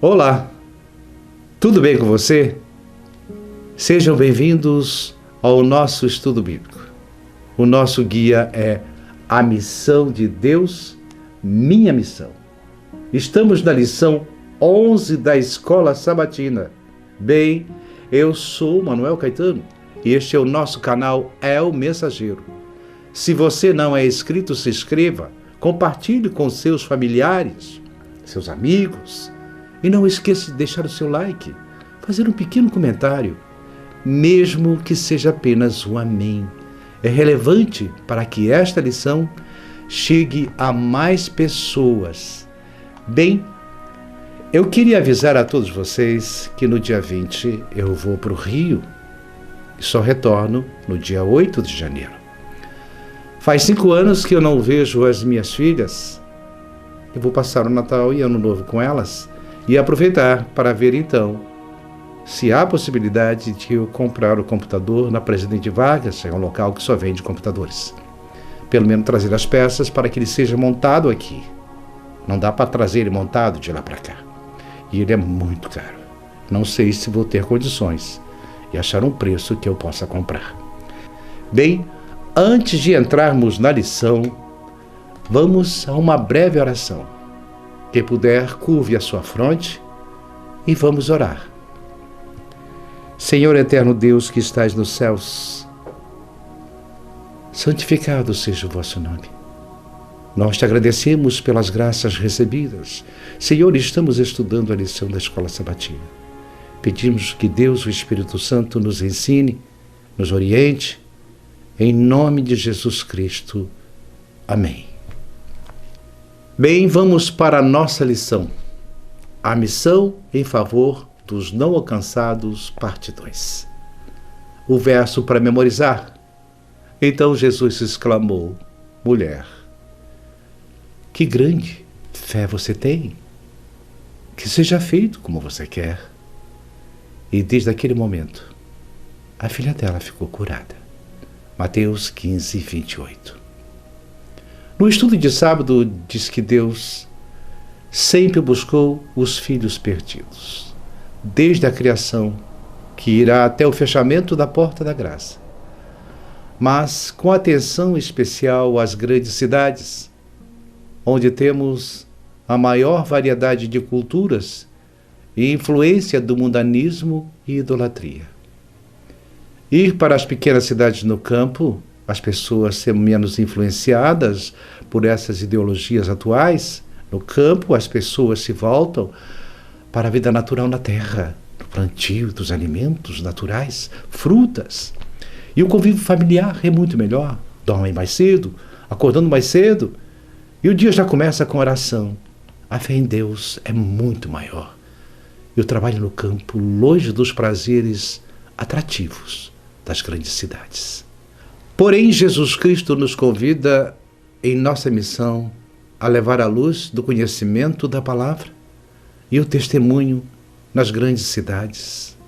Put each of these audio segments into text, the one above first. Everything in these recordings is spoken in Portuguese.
Olá, tudo bem com você? Sejam bem-vindos ao nosso estudo bíblico. O nosso guia é A Missão de Deus, Minha Missão. Estamos na lição 11 da Escola Sabatina. Bem, eu sou Manuel Caetano e este é o nosso canal É o Mensageiro. Se você não é inscrito, se inscreva, compartilhe com seus familiares, seus amigos e não esqueça de deixar o seu like, fazer um pequeno comentário, mesmo que seja apenas um amém. É relevante para que esta lição chegue a mais pessoas. Bem, eu queria avisar a todos vocês que no dia 20 eu vou para o Rio e só retorno no dia 8 de janeiro. Faz 5 anos que eu não vejo as minhas filhas. Eu vou passar o Natal e Ano Novo com elas e aproveitar para ver então se há possibilidade de eu comprar o computador na Presidente Vargas, é um local que só vende computadores. Pelo menos trazer as peças para que ele seja montado aqui. Não dá para trazer ele montado de lá para cá. E ele é muito caro. Não sei se vou ter condições e achar um preço que eu possa comprar. Bem, antes de entrarmos na lição, vamos a uma breve oração. Quem puder, curve a sua fronte e vamos orar. Senhor eterno Deus que estás nos céus, santificado seja o vosso nome. Nós te agradecemos pelas graças recebidas. Senhor, estamos estudando a lição da Escola Sabatina. Pedimos que Deus, o Espírito Santo, nos ensine, nos oriente, em nome de Jesus Cristo. Amém. Bem, vamos para a nossa lição. A missão em favor dos não alcançados, parte 2. O verso para memorizar. Então Jesus exclamou: mulher, que grande fé você tem. Que seja feito como você quer. E desde aquele momento, a filha dela ficou curada. Mateus 15, 28. No estudo de sábado, diz que Deus sempre buscou os filhos perdidos, desde a criação, que irá até o fechamento da porta da graça. Mas com atenção especial às grandes cidades, onde temos a maior variedade de culturas e influência do mundanismo e idolatria. Ir para as pequenas cidades no campo, as pessoas serem menos influenciadas por essas ideologias atuais. No campo, as pessoas se voltam para a vida natural na terra, no plantio dos alimentos naturais, frutas. E o convívio familiar é muito melhor. Dormem mais cedo, acordando mais cedo, e o dia já começa com oração. A fé em Deus é muito maior. E o trabalho no campo, longe dos prazeres atrativos das grandes cidades. Porém, Jesus Cristo nos convida em nossa missão a levar a luz do conhecimento da palavra e o testemunho nas grandes cidades.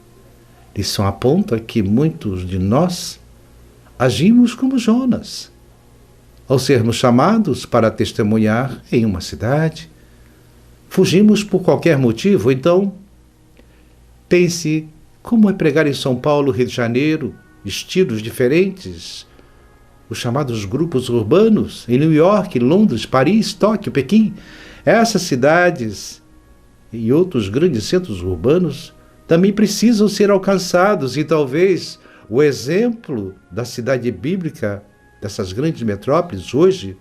Lição aponta que muitos de nós agimos como Jonas. Ao sermos chamados para testemunhar em uma cidade, fugimos por qualquer motivo. Então, pense como é pregar em São Paulo, Rio de Janeiro, estilos diferentes, os chamados grupos urbanos, em New York, Londres, Paris, Tóquio, Pequim. Essas cidades e outros grandes centros urbanos também precisam ser alcançados e talvez o exemplo da cidade bíblica, dessas grandes metrópoles hoje,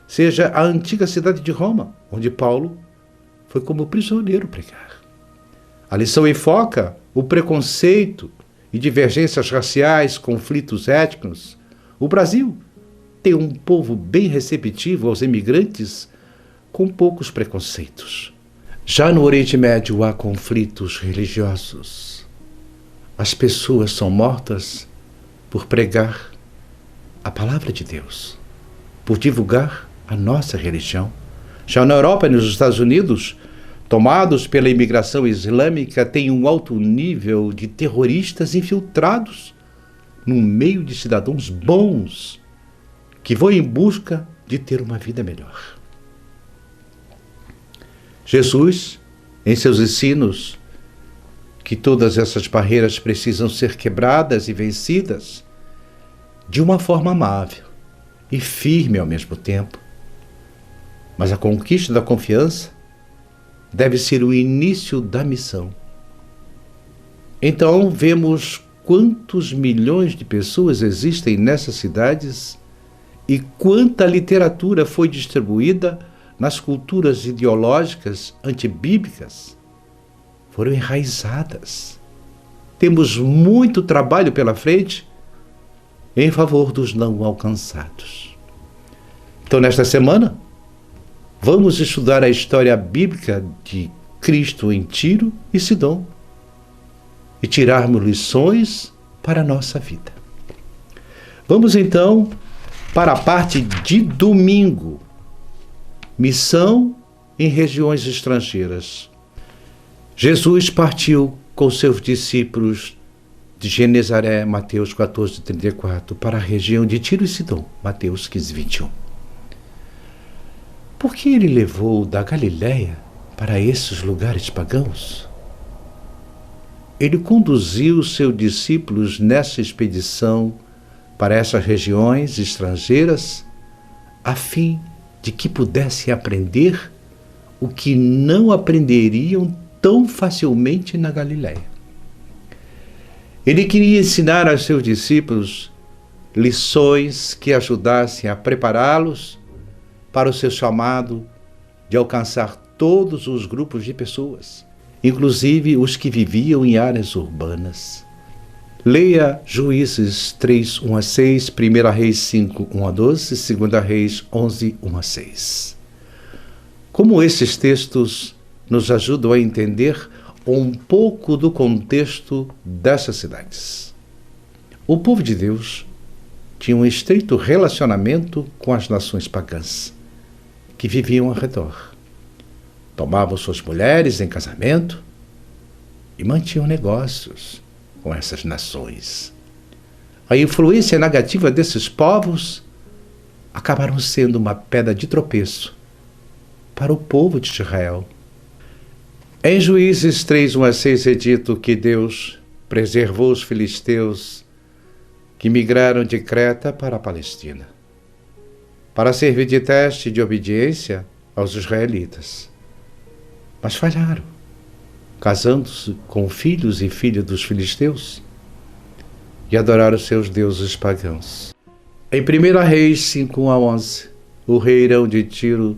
seja a antiga cidade de Roma, onde Paulo foi como prisioneiro pregar. A lição enfoca o preconceito e divergências raciais, conflitos étnicos. O Brasil tem um povo bem receptivo aos imigrantes, com poucos preconceitos. Já no Oriente Médio há conflitos religiosos. As pessoas são mortas por pregar a palavra de Deus, por divulgar a nossa religião. Já na Europa e nos Estados Unidos, tomados pela imigração islâmica, tem um alto nível de terroristas infiltrados no meio de cidadãos bons que vão em busca de ter uma vida melhor. Jesus em seus ensinos que todas essas barreiras precisam ser quebradas e vencidas de uma forma amável e firme ao mesmo tempo. Mas a conquista da confiança deve ser o início da missão. Então, vemos quantos milhões de pessoas existem nessas cidades e quanta literatura foi distribuída nas culturas ideológicas antibíblicas. Foram enraizadas. Temos muito trabalho pela frente em favor dos não alcançados. Então, nesta semana, vamos estudar a história bíblica de Cristo em Tiro e Sidom e tirarmos lições para a nossa vida. Vamos então para a parte de domingo. Missão em regiões estrangeiras. Jesus partiu com seus discípulos de Genezaré, Mateus 14:34, para a região de Tiro e Sidom, Mateus 15:21. Por que ele levou da Galiléia para esses lugares pagãos? Ele conduziu seus discípulos nessa expedição para essas regiões estrangeiras a fim de que pudessem aprender o que não aprenderiam tão facilmente na Galiléia. Ele queria ensinar aos seus discípulos lições que ajudassem a prepará-los para o seu chamado de alcançar todos os grupos de pessoas, inclusive os que viviam em áreas urbanas. Leia Juízes 3, 1-6, 1 Reis 5, 1-12, 2 Reis 11, 1-6. Como esses textos nos ajudam a entender um pouco do contexto dessas cidades. O povo de Deus tinha um estreito relacionamento com as nações pagãs que viviam ao redor. Tomavam suas mulheres em casamento e mantinham negócios com essas nações. A influência negativa desses povos acabaram sendo uma pedra de tropeço para o povo de Israel. Em Juízes 3, 1-6 é dito que Deus preservou os filisteus que migraram de Creta para a Palestina, para servir de teste de obediência aos israelitas. Mas falharam, casando-se com filhos e filhas dos filisteus e adoraram seus deuses pagãos. Em 1 Reis 5, 1-11, o rei Irão de Tiro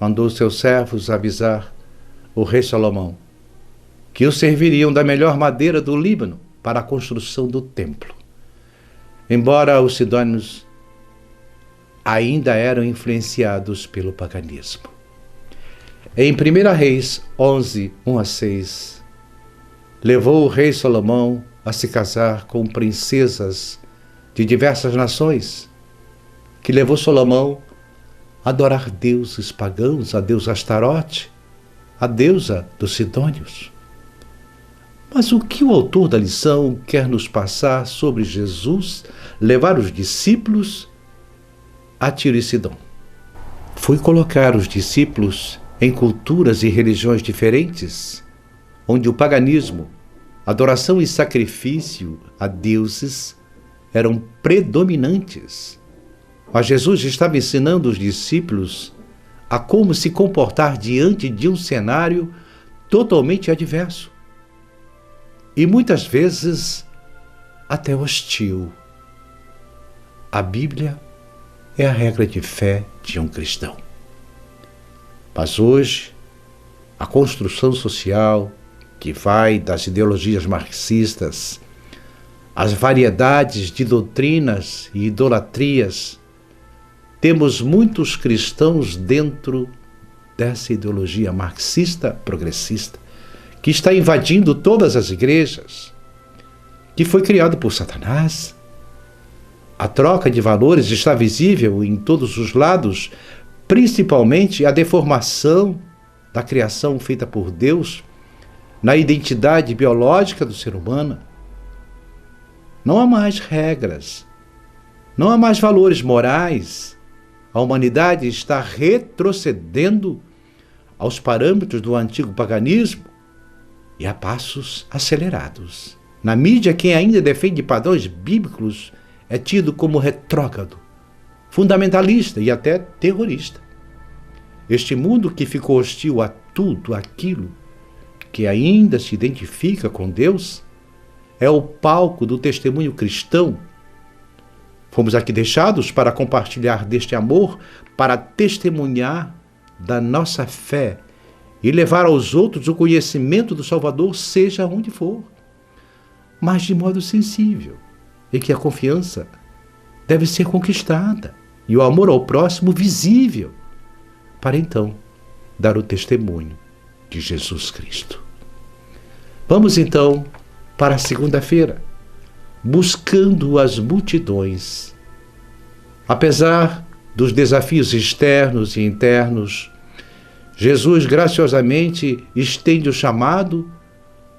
mandou seus servos avisar o rei Salomão que o serviriam da melhor madeira do Líbano para a construção do templo. Embora os sidônios ainda eram influenciados pelo paganismo. Em 1 Reis 11, 1-6, levou o rei Salomão a se casar com princesas de diversas nações, que levou Salomão a adorar deuses pagãos, a deusa Astarote, a deusa dos sidônios. Mas o que o autor da lição quer nos passar sobre Jesus levar os discípulos a Tiro e Sidom? Foi colocar os discípulos em culturas e religiões diferentes, onde o paganismo, adoração e sacrifício a deuses eram predominantes. Mas Jesus estava ensinando os discípulos a como se comportar diante de um cenário totalmente adverso e muitas vezes até hostil. A Bíblia é a regra de fé de um cristão. Mas hoje, a construção social, que vai das ideologias marxistas às variedades de doutrinas e idolatrias, temos muitos cristãos dentro dessa ideologia marxista progressista que está invadindo todas as igrejas, que foi criado por Satanás. A troca de valores está visível em todos os lados, principalmente a deformação da criação feita por Deus na identidade biológica do ser humano. Não há mais regras, não há mais valores morais. A humanidade está retrocedendo aos parâmetros do antigo paganismo e a passos acelerados. Na mídia, quem ainda defende padrões bíblicos é tido como retrógrado, fundamentalista e até terrorista. Este mundo que ficou hostil a tudo aquilo que ainda se identifica com Deus é o palco do testemunho cristão. Fomos aqui deixados para compartilhar deste amor, para testemunhar da nossa fé e levar aos outros o conhecimento do Salvador, seja onde for, mas de modo sensível, em que a confiança deve ser conquistada e o amor ao próximo visível, para então dar o testemunho de Jesus Cristo. Vamos então para a segunda-feira, buscando as multidões. Apesar dos desafios externos e internos, Jesus graciosamente estende o chamado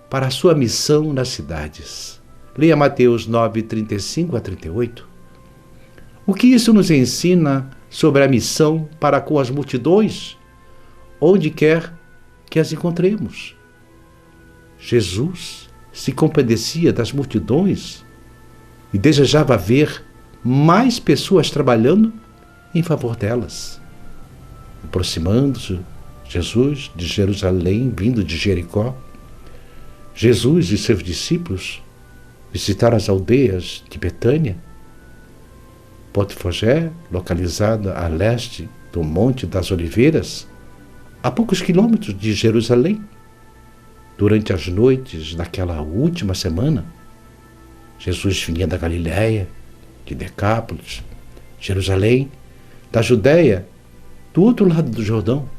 para a sua missão nas cidades. Leia Mateus 9, 35 a 38. O que isso nos ensina sobre a missão para com as multidões, onde quer que as encontremos? Jesus se compadecia das multidões e desejava ver mais pessoas trabalhando em favor delas. Aproximando-se Jesus de Jerusalém, vindo de Jericó, Jesus e seus discípulos visitaram as aldeias de Betânia, Betfagé, localizada a leste do Monte das Oliveiras, a poucos quilômetros de Jerusalém. Durante as noites daquela última semana, Jesus vinha da Galiléia, de Decápolis, Jerusalém, da Judéia, do outro lado do Jordão.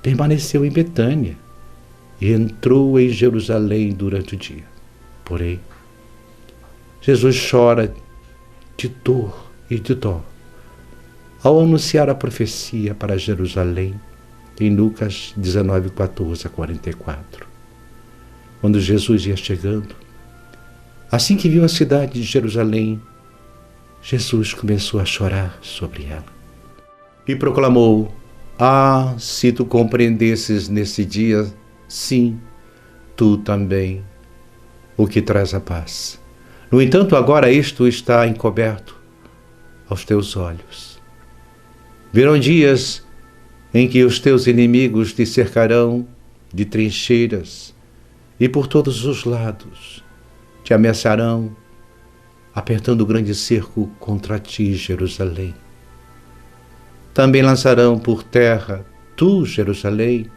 Permaneceu em Betânia e entrou em Jerusalém durante o dia. Porém, Jesus chora de dor e de dó ao anunciar a profecia para Jerusalém em Lucas 19, 14 a 44. Quando Jesus ia chegando, assim que viu a cidade de Jerusalém, Jesus começou a chorar sobre ela e proclamou: Ah, se tu compreendesses nesse dia, sim, tu também, o que traz a paz. No entanto, agora isto está encoberto aos teus olhos. Virão dias em que os teus inimigos te cercarão de trincheiras e por todos os lados te ameaçarão, apertando o grande cerco contra ti, Jerusalém. Também lançarão por terra tu, Jerusalém,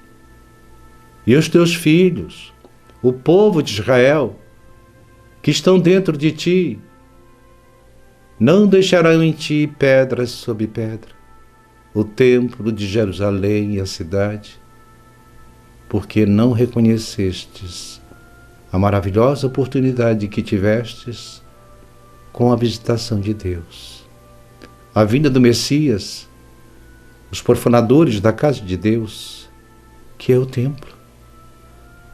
e os teus filhos, o povo de Israel, que estão dentro de ti. Não deixarão em ti pedras sobre pedra, o templo de Jerusalém e a cidade, porque não reconhecestes a maravilhosa oportunidade que tivestes com a visitação de Deus. A vinda do Messias, os profanadores da casa de Deus, que é o templo.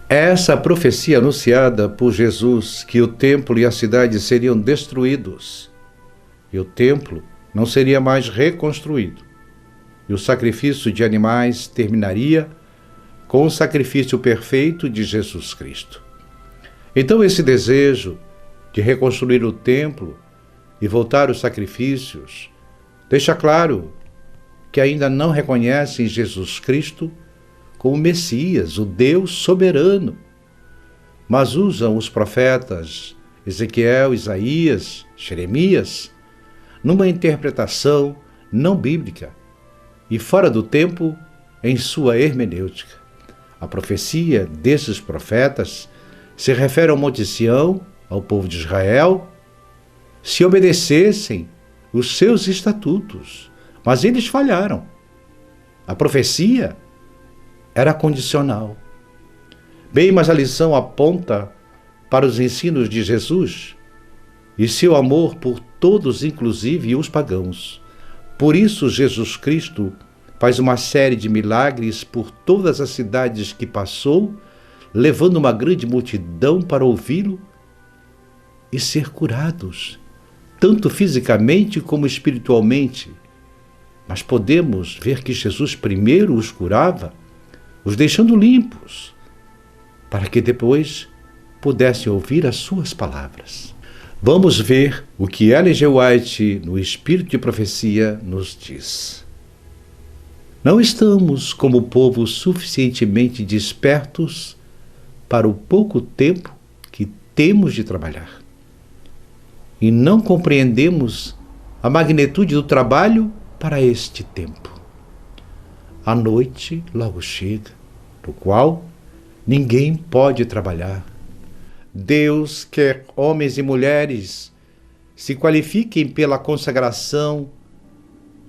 Essa profecia anunciada por Jesus, que o templo e a cidade seriam destruídos, e o templo não seria mais reconstruído, e o sacrifício de animais terminaria com o sacrifício perfeito de Jesus Cristo. Então esse desejo de reconstruir o templo e voltar os sacrifícios deixa claro que ainda não reconhecem Jesus Cristo como Messias, o Deus soberano, mas usam os profetas Ezequiel, Isaías, Jeremias numa interpretação não bíblica e fora do tempo em sua hermenêutica. A profecia desses profetas se refere ao Monte Sião, ao povo de Israel, se obedecessem os seus estatutos, mas eles falharam. A profecia era condicional. Bem, mas a lição aponta para os ensinos de Jesus e seu amor por todos, inclusive os pagãos. Por isso, Jesus Cristo faz uma série de milagres por todas as cidades que passou, levando uma grande multidão para ouvi-lo e ser curados, tanto fisicamente como espiritualmente. Mas podemos ver que Jesus primeiro os curava, os deixando limpos, para que depois pudessem ouvir as suas palavras. Vamos ver o que Ellen G. White, no Espírito de Profecia, nos diz. Não estamos, como povo, suficientemente despertos para o pouco tempo que temos de trabalhar. E não compreendemos a magnitude do trabalho para este tempo. A noite logo chega, no qual ninguém pode trabalhar. Deus quer homens e mulheres se qualifiquem pela consagração,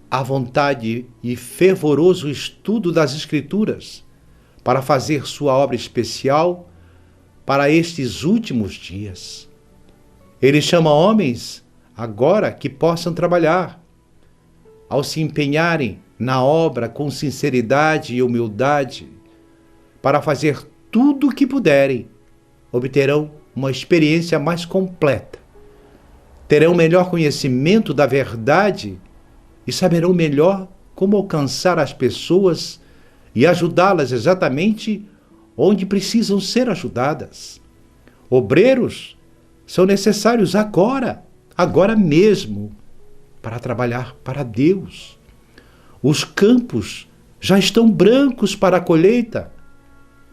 à vontade e fervoroso estudo das Escrituras para fazer sua obra especial para estes últimos dias. Ele chama homens agora que possam trabalhar. Ao se empenharem na obra com sinceridade e humildade, para fazer tudo o que puderem, obterão uma experiência mais completa, terão melhor conhecimento da verdade e saberão melhor como alcançar as pessoas e ajudá-las exatamente onde precisam ser ajudadas. Obreiros são necessários agora mesmo, para trabalhar para Deus. Os campos já estão brancos para a colheita,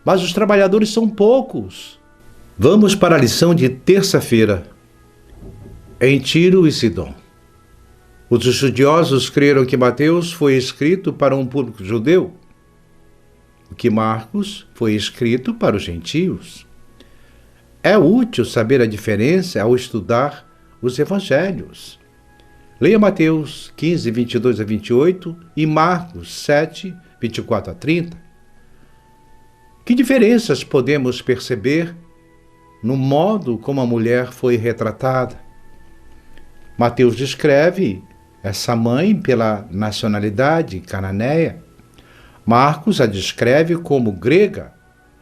mas os trabalhadores são poucos. Vamos para a lição de terça-feira. Em Tiro e Sidom. Os estudiosos creram que Mateus foi escrito para um público judeu, o que Marcos foi escrito para os gentios. É útil saber a diferença ao estudar os evangelhos. Leia Mateus 15, 22 a 28 e Marcos 7, 24 a 30. Que diferenças podemos perceber no modo como a mulher foi retratada? Mateus descreve essa mãe pela nacionalidade cananeia. Marcos a descreve como grega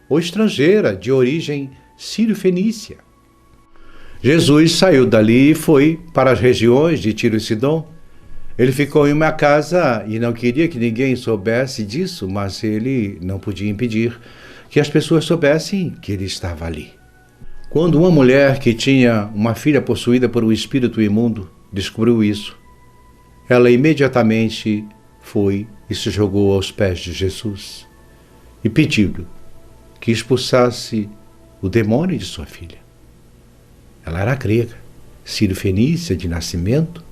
ou estrangeira de origem sírio-fenícia. Jesus saiu dali e foi para as regiões de Tiro e Sidom. Ele ficou em uma casa e não queria que ninguém soubesse disso, mas ele não podia impedir que as pessoas soubessem que ele estava ali. Quando uma mulher que tinha uma filha possuída por um espírito imundo descobriu isso, ela imediatamente foi e se jogou aos pés de Jesus e pediu-lhe que expulsasse o demônio de sua filha. Ela era grega, sírio-fenícia de nascimento,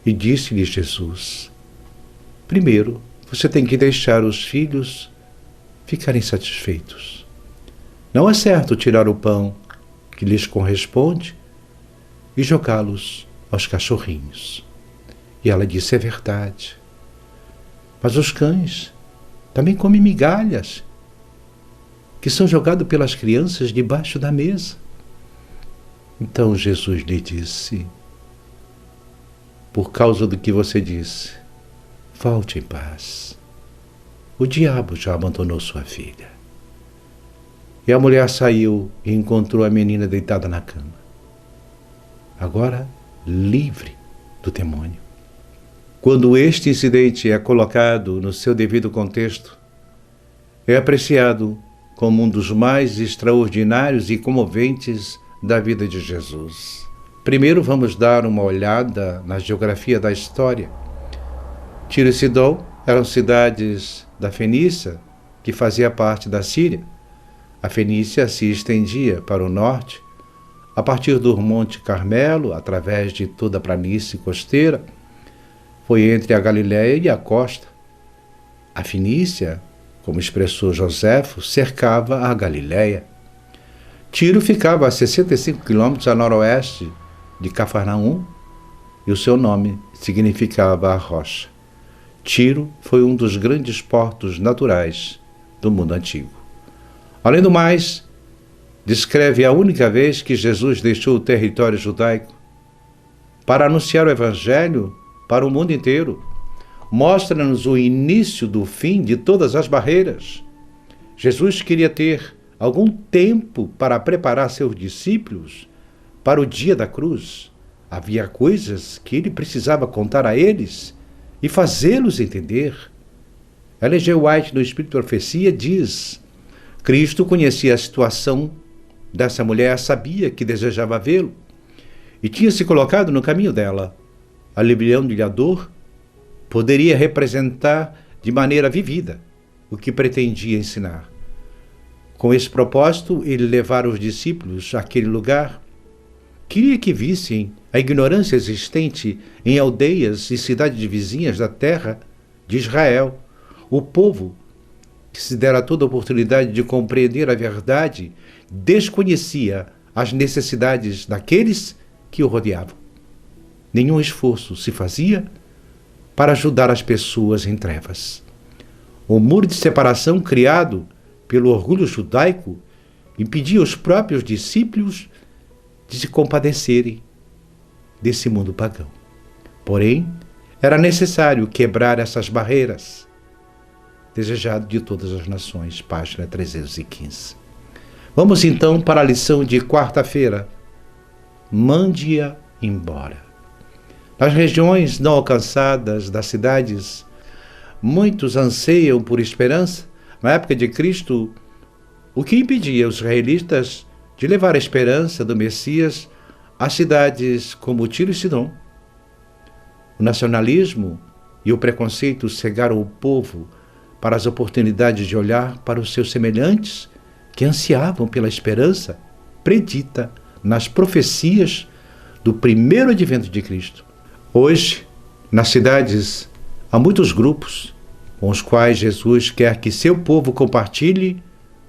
e disse-lhe Jesus: primeiro, você tem que deixar os filhos ficarem satisfeitos. Não é certo tirar o pão que lhes corresponde e jogá-los aos cachorrinhos. E ela disse: é verdade. Mas os cães também comem migalhas que são jogadas pelas crianças debaixo da mesa. Então Jesus lhe disse: por causa do que você disse, volte em paz. O diabo já abandonou sua filha. E a mulher saiu e encontrou a menina deitada na cama, agora livre do demônio. Quando este incidente é colocado no seu devido contexto, é apreciado como um dos mais extraordinários e comoventes da vida de Jesus. Primeiro vamos dar uma olhada na geografia da história. Tiro e Sidom eram cidades da Fenícia, que fazia parte da Síria. A Fenícia se estendia para o norte, a partir do Monte Carmelo, através de toda a planície costeira. Foi entre a Galiléia e a costa. A Fenícia, como expressou Joséfo, cercava a Galiléia. Tiro ficava a 65 quilômetros a noroeste de Cafarnaum e o seu nome significava a rocha. Tiro foi um dos grandes portos naturais do mundo antigo. Além do mais, descreve a única vez que Jesus deixou o território judaico para anunciar o Evangelho para o mundo inteiro. Mostra-nos o início do fim de todas as barreiras. Jesus queria ter algum tempo para preparar seus discípulos para o dia da cruz. Havia coisas que ele precisava contar a eles e fazê-los entender. Ellen G. White, no Espírito e Profecia, diz: Cristo conhecia a situação dessa mulher, sabia que desejava vê-lo e tinha se colocado no caminho dela. Aliviando-lhe a dor, poderia representar de maneira vivida o que pretendia ensinar. Com esse propósito, ele levara os discípulos àquele lugar. Queria que vissem a ignorância existente em aldeias e cidades vizinhas da terra de Israel. O povo, que se dera toda a oportunidade de compreender a verdade, desconhecia as necessidades daqueles que o rodeavam. Nenhum esforço se fazia para ajudar as pessoas em trevas. O muro de separação criado pelo orgulho judaico impedia os próprios discípulos de se compadecerem desse mundo pagão. Porém, era necessário quebrar essas barreiras. Desejado de todas as nações, página 315. Vamos então para a lição de quarta-feira. Mande-a embora. Nas regiões não alcançadas das cidades, muitos anseiam por esperança. Na época de Cristo, o que impedia os israelitas de levar a esperança do Messias às cidades como Tiro e Sidom? O nacionalismo e o preconceito cegaram o povo para as oportunidades de olhar para os seus semelhantes que ansiavam pela esperança predita nas profecias do primeiro advento de Cristo. Hoje, nas cidades, há muitos grupos com os quais Jesus quer que seu povo compartilhe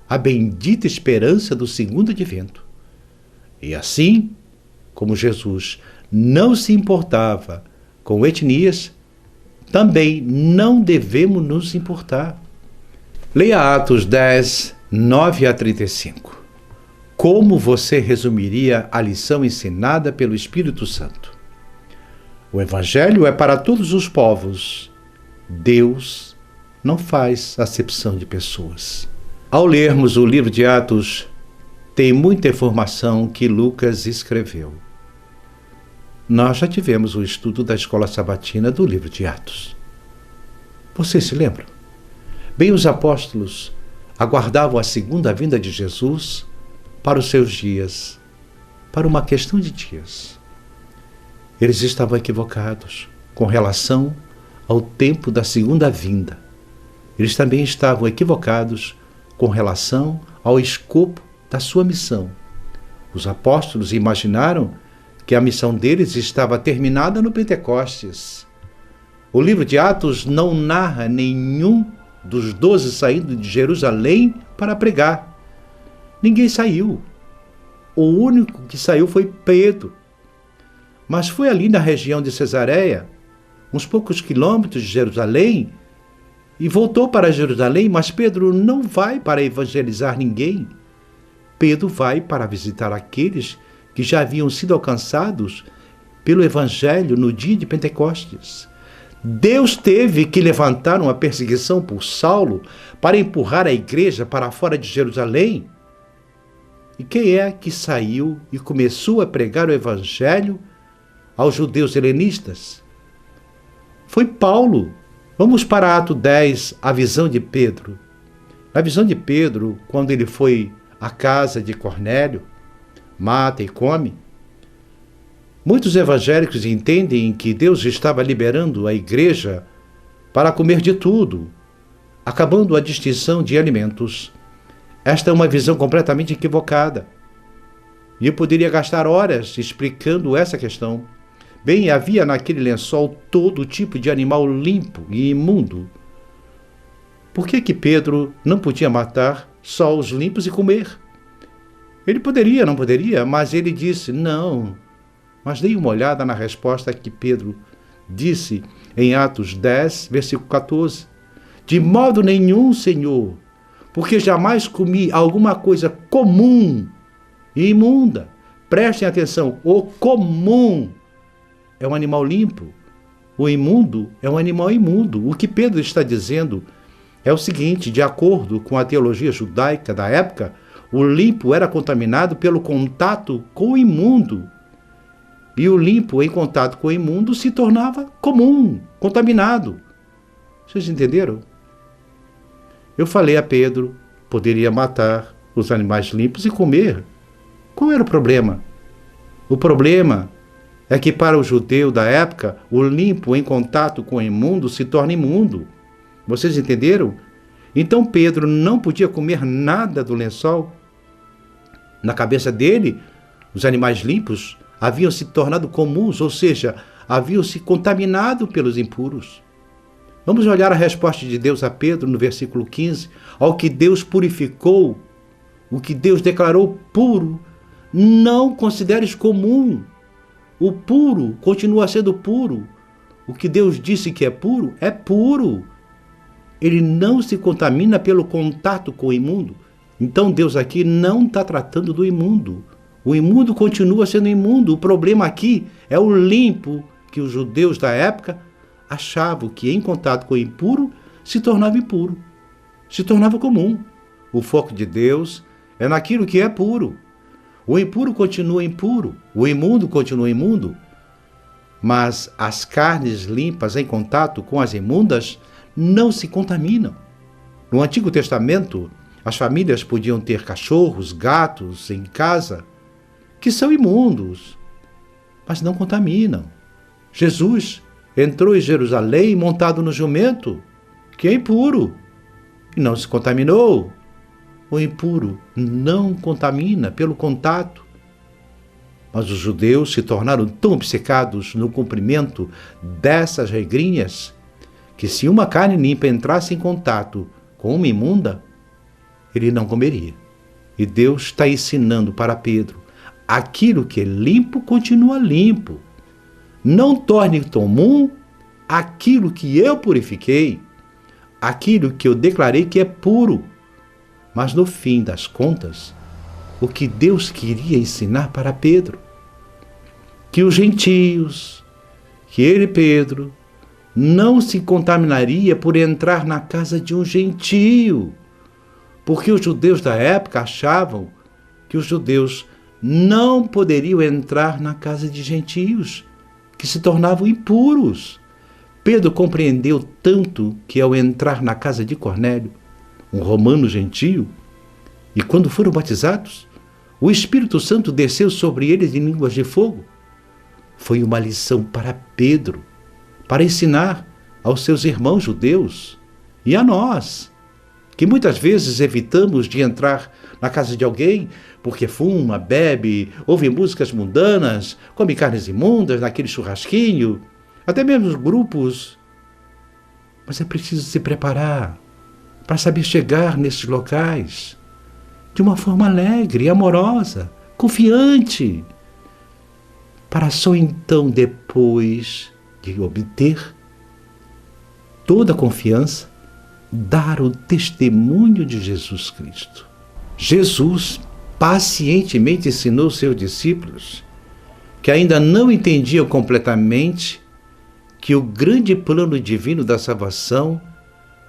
a bendita esperança do segundo advento. E assim, como Jesus não se importava com etnias, também não devemos nos importar. Leia Atos 10, 9 a 35. Como você resumiria a lição ensinada pelo Espírito Santo? O Evangelho é para todos os povos. Deus não faz acepção de pessoas. Ao lermos o livro de Atos, tem muita informação que Lucas escreveu. Nós já tivemos o estudo da escola sabatina do livro de Atos. Vocês se lembram? Bem, os apóstolos aguardavam a segunda vinda de Jesus para os seus dias, para uma questão de dias. Eles estavam equivocados com relação ao tempo da segunda vinda. Eles também estavam equivocados com relação ao escopo da sua missão. Os apóstolos imaginaram que a missão deles estava terminada no Pentecostes. O livro de Atos não narra nenhum dos 12 saindo de Jerusalém para pregar. Ninguém saiu. O único que saiu foi Pedro. Mas foi ali na região de Cesareia, uns poucos quilômetros de Jerusalém, e voltou para Jerusalém, mas Pedro não vai para evangelizar ninguém. Pedro vai para visitar aqueles que já haviam sido alcançados pelo Evangelho no dia de Pentecostes. Deus teve que levantar uma perseguição por Saulo para empurrar a igreja para fora de Jerusalém. E quem é que saiu e começou a pregar o Evangelho aos judeus helenistas? Foi Paulo. Vamos para Atos 10, a visão de Pedro. Na visão de Pedro, quando ele foi à casa de Cornélio, mata e come, muitos evangélicos entendem que Deus estava liberando a igreja para comer de tudo, acabando a distinção de alimentos. Esta é uma visão completamente equivocada. E eu poderia gastar horas explicando essa questão. Bem, havia naquele lençol todo tipo de animal limpo e imundo. Por que Pedro não podia matar só os limpos e comer? Ele poderia, não poderia, mas ele disse não. Mas dei uma olhada na resposta que Pedro disse em Atos 10, versículo 14. De modo nenhum, Senhor, porque jamais comi alguma coisa comum e imunda. Prestem atenção, o comum é um animal limpo, o imundo é um animal imundo. O que Pedro está dizendo é o seguinte: de acordo com a teologia judaica da época, o limpo era contaminado pelo contato com o imundo. e o limpo em contato com o imundo se tornava comum, contaminado. Vocês entenderam? Eu falei a Pedro, poderia matar os animais limpos e comer. Qual era o problema? O problema é que para o judeu da época, o limpo em contato com o imundo se torna imundo. Vocês entenderam? Então Pedro não podia comer nada do lençol. Na cabeça dele, os animais limpos haviam se tornado comuns, ou seja, haviam se contaminado pelos impuros. Vamos olhar a resposta de Deus a Pedro no versículo 15. Ao que Deus purificou, o que Deus declarou puro, não consideres comum. O puro continua sendo puro. O que Deus disse que é puro, é puro. Ele não se contamina pelo contato com o imundo. Então Deus aqui não está tratando do imundo. O imundo continua sendo imundo. O problema aqui é o limpo que os judeus da época achavam que em contato com o impuro se tornava impuro, se tornava comum. O foco de Deus é naquilo que é puro. O impuro continua impuro, o imundo continua imundo, mas as carnes limpas em contato com as imundas não se contaminam. No Antigo Testamento, as famílias podiam ter cachorros, gatos em casa, que são imundos, mas não contaminam. Jesus entrou em Jerusalém montado no jumento, que é impuro, e não se contaminou. O impuro não contamina pelo contato. Mas os judeus se tornaram tão obcecados no cumprimento dessas regrinhas que se uma carne limpa entrasse em contato com uma imunda, ele não comeria. E Deus está ensinando para Pedro: aquilo que é limpo continua limpo. Não torne comum aquilo que eu purifiquei, aquilo que eu declarei que é puro. Mas no fim das contas, o que Deus queria ensinar para Pedro? Que os gentios, que ele, Pedro, não se contaminaria por entrar na casa de um gentio, porque os judeus da época achavam que os judeus não poderiam entrar na casa de gentios, que se tornavam impuros. Pedro compreendeu tanto que ao entrar na casa de Cornélio, um romano gentio, e quando foram batizados, o Espírito Santo desceu sobre eles em línguas de fogo. Foi uma lição para Pedro, para ensinar aos seus irmãos judeus e a nós, que muitas vezes evitamos de entrar na casa de alguém porque fuma, bebe, ouve músicas mundanas, come carnes imundas naquele churrasquinho, até mesmo grupos. Mas é preciso se preparar para saber chegar nesses locais de uma forma alegre, amorosa, confiante, para só então, depois de obter toda a confiança, dar o testemunho de Jesus Cristo. Jesus pacientemente ensinou seus discípulos, que ainda não entendiam completamente, que o grande plano divino da salvação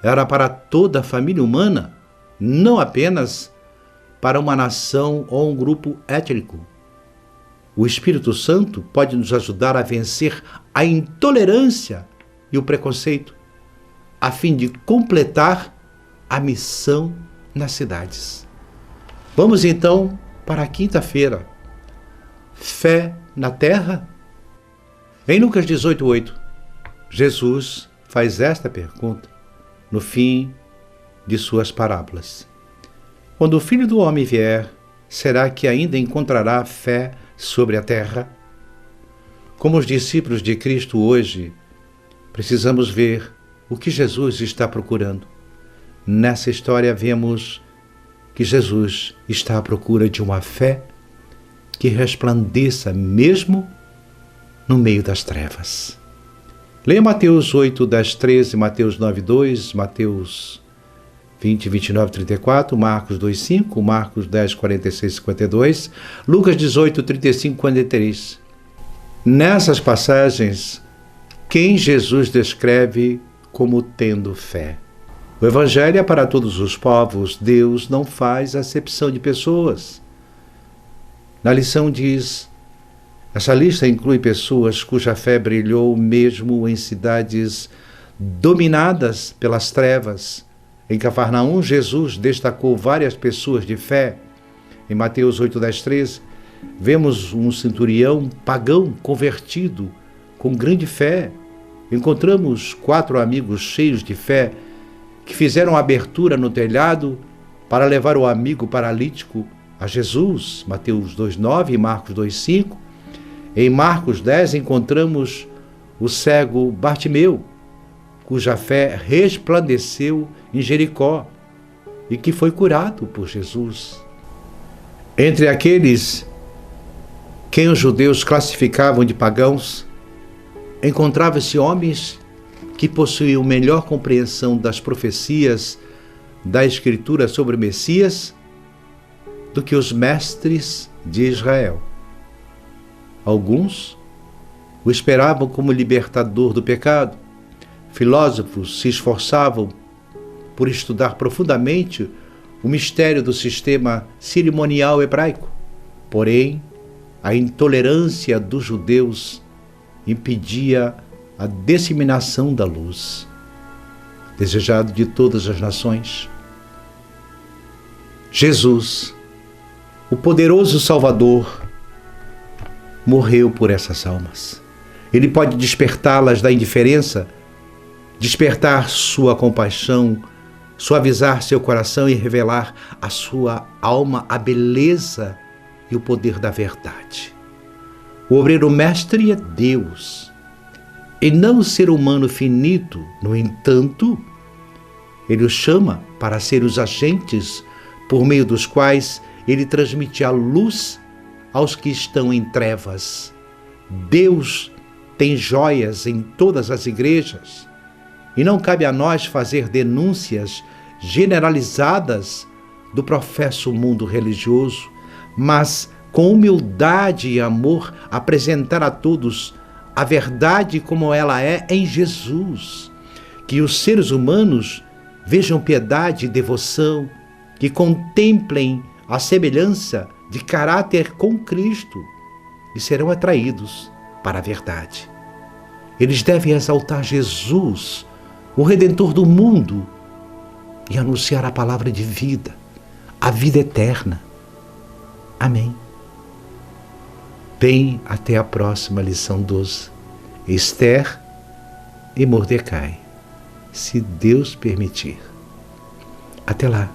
era para toda a família humana, não apenas para uma nação ou um grupo étnico. O Espírito Santo pode nos ajudar a vencer a intolerância e o preconceito, a fim de completar a missão nas cidades. Vamos então para a quinta-feira. Fé na terra? Em Lucas 18:8, Jesus faz esta pergunta no fim de suas parábolas: quando o Filho do Homem vier, será que ainda encontrará fé sobre a terra? Como os discípulos de Cristo hoje, precisamos ver o que Jesus está procurando. Nessa história vemos que Jesus está à procura de uma fé que resplandeça mesmo no meio das trevas. Leia Mateus 8, 10, 13, Mateus 9, 2, Mateus 20, 29, 34, Marcos 2, 5, Marcos 10, 46, 52, Lucas 18, 35, 43. Nessas passagens, quem Jesus descreve como tendo fé? O Evangelho é para todos os povos. Deus não faz acepção de pessoas. Na lição diz: Essa lista inclui pessoas cuja fé brilhou mesmo em cidades dominadas pelas trevas. Em Cafarnaum, Jesus destacou várias pessoas de fé. Em Mateus 8, 10, 13, vemos um centurião pagão convertido com grande fé. Encontramos 4 amigos cheios de fé que fizeram abertura no telhado para levar o amigo paralítico a Jesus. Mateus 2,9 e Marcos 2,5. Em Marcos 10 encontramos o cego Bartimeu, cuja fé resplandeceu em Jericó e que foi curado por Jesus. Entre aqueles quem os judeus classificavam de pagãos, encontrava-se homens que possuíam melhor compreensão das profecias da Escritura sobre o Messias do que os mestres de Israel. Alguns o esperavam como libertador do pecado. Filósofos se esforçavam por estudar profundamente o mistério do sistema cerimonial hebraico. Porém, a intolerância dos judeus impedia a disseminação da luz, desejado de todas as nações. Jesus, o poderoso Salvador, morreu por essas almas. Ele pode despertá-las da indiferença, despertar sua compaixão, suavizar seu coração e revelar à sua alma a beleza e o poder da verdade. O obreiro mestre é Deus, e não o ser humano finito. No entanto, ele os chama para ser os agentes por meio dos quais ele transmite a luz aos que estão em trevas. Deus tem joias em todas as igrejas, e não cabe a nós fazer denúncias generalizadas do professo mundo religioso, mas com humildade e amor apresentar a todos a verdade como ela é em Jesus. Que os seres humanos vejam piedade e devoção, que contemplem a semelhança de caráter com Cristo e serão atraídos para a verdade. Eles devem exaltar Jesus, o Redentor do mundo, e anunciar a palavra de vida, a vida eterna. Amém. Bem, até a próxima lição 12. Esther e Mordecai, se Deus permitir. Até lá.